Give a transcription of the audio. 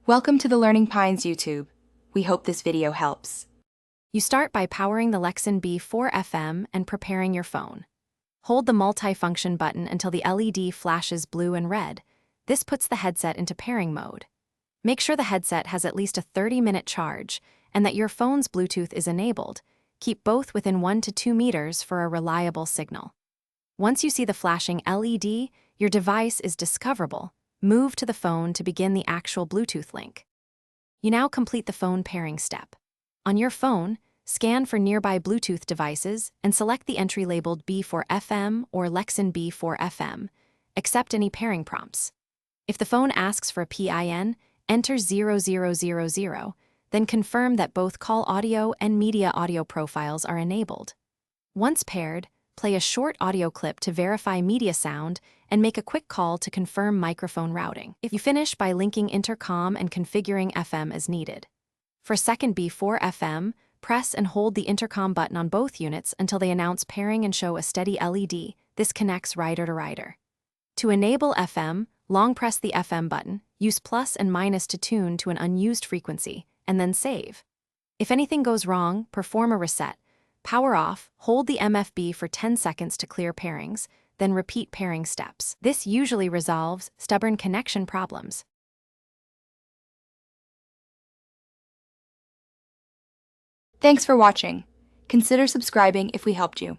Welcome to the Learning Pines YouTube. We hope this video helps. You start by powering the Lexin B4FM and preparing your phone. Hold the multi-function button until the LED flashes blue and red. This puts the headset into pairing mode. Make sure the headset has at least a 30-minute charge and that your phone's Bluetooth is enabled. Keep both within 1 to 2 meters for a reliable signal. Once you see the flashing LED, your device is discoverable. Move to the phone to begin the actual Bluetooth link. You now complete the phone pairing step. On your phone, scan for nearby Bluetooth devices and select the entry labeled B4FM or Lexin B4FM. Accept any pairing prompts. If the phone asks for a PIN, enter 0000, then confirm that both call audio and media audio profiles are enabled. Once paired, play a short audio clip to verify media sound and make a quick call to confirm microphone routing. If you finish by linking intercom and configuring FM as needed. For second B4FM, press and hold the intercom button on both units until they announce pairing and show a steady LED. This connects rider to rider. To enable FM, long press the FM button, use plus and minus to tune to an unused frequency, and then save. If anything goes wrong, perform a reset. Power off, hold the MFB for 10 seconds to clear pairings, then repeat pairing steps. This usually resolves stubborn connection problems. Thanks for watching. Consider subscribing if we helped you.